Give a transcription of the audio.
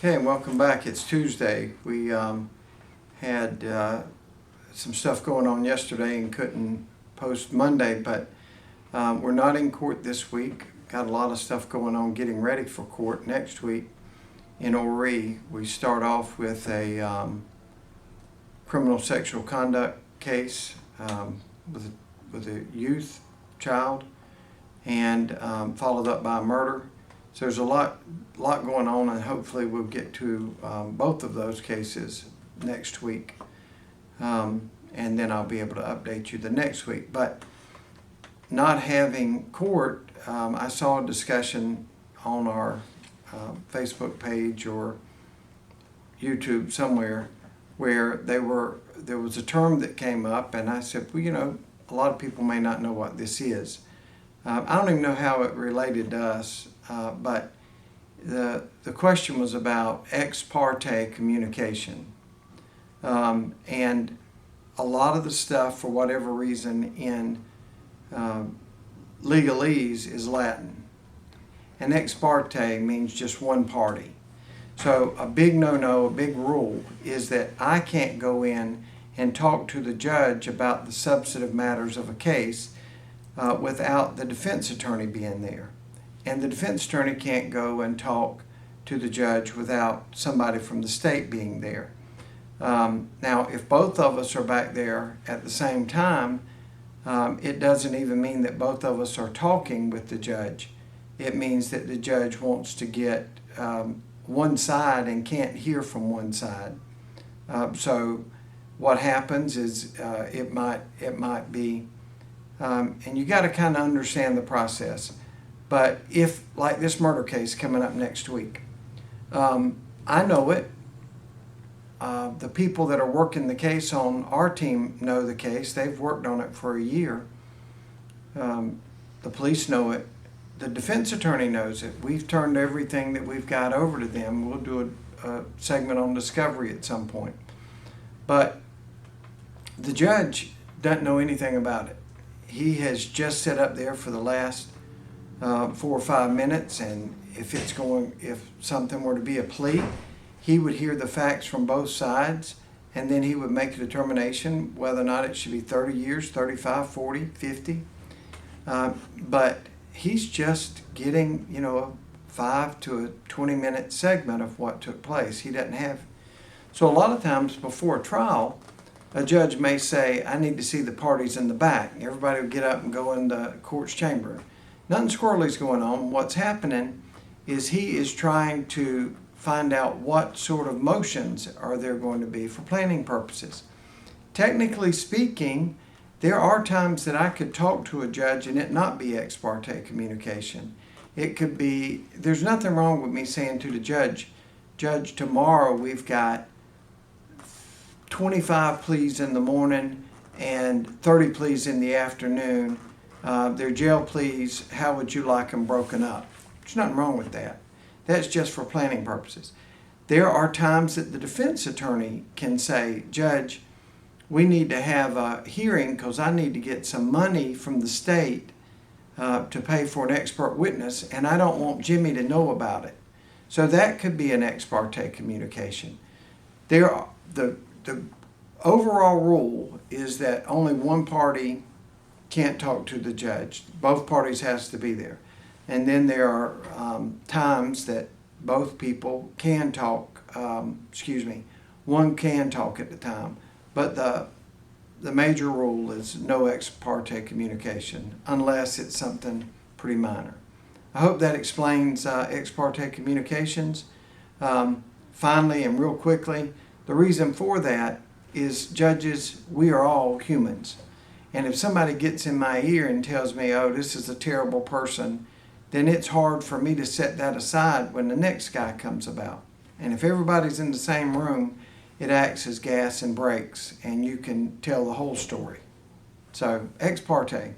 Okay, and welcome back. It's Tuesday. We had some stuff going on yesterday and couldn't post Monday, but we're not in court this week. Got a lot of stuff going on getting ready for court next week in Horee. We start off with a criminal sexual conduct case with a youth child, and followed up by a murder. So there's a lot going on, and hopefully we'll get to both of those cases next week, and then I'll be able to update you the next week. But not having court, I saw a discussion on our Facebook page or YouTube somewhere where there was a term that came up, and I said, well, you know, a lot of people may not know what this is. I don't even know how it related to us, but the question was about ex parte communication. And a lot of the stuff, for whatever reason, in legalese is Latin. And ex parte means just one party. So a big no-no, a big rule, is that I can't go in and talk to the judge about the substantive matters of a case without the defense attorney being there. And the defense attorney can't go and talk to the judge without somebody from the state being there. Now, if both of us are back there at the same time, it doesn't even mean that both of us are talking with the judge. It means that the judge wants to get one side and can't hear from one side. So what happens is it might be, and you got to kind of understand the process. But if, like this murder case coming up next week, I know it. The people that are working the case on our team know the case. They've worked on it for a year. The police know it. The defense attorney knows it. We've turned everything that we've got over to them. We'll do a segment on discovery at some point. But the judge doesn't know anything about it. He has just sat up there for the last 4 or 5 minutes, and if something were to be a plea, he would hear the facts from both sides, and then he would make a determination whether or not it should be 30 years, 35, 40, 50. But he's just getting, a 5 to a 20-minute segment of what took place. He doesn't have. So a lot of times before a trial, a judge may say, I need to see the parties in the back. Everybody would get up and go in the court's chamber. Nothing squirrely's going on. What's happening is he is trying to find out what sort of motions are there going to be for planning purposes. Technically speaking, there are times that I could talk to a judge and it not be ex parte communication. It could be, there's nothing wrong with me saying to the judge, Judge, tomorrow we've got 25 pleas in the morning and 30 pleas in the afternoon. They're jail pleas. How would you like them broken up? There's nothing wrong with that. That's just for planning purposes. There are times that the defense attorney can say, Judge, we need to have a hearing because I need to get some money from the state to pay for an expert witness, and I don't want Jimmy to know about it. So that could be an ex parte communication. The overall rule is that only one party can't talk to the judge. Both parties has to be there. And then there are times that both people can talk, one can talk at the time. But the major rule is no ex parte communication unless it's something pretty minor. I hope that explains ex parte communications. Finally and real quickly, the reason for that is, judges, we are all humans. And if somebody gets in my ear and tells me, oh, this is a terrible person, then it's hard for me to set that aside when the next guy comes about. And if everybody's in the same room, it acts as gas and brakes, and you can tell the whole story. So, ex parte.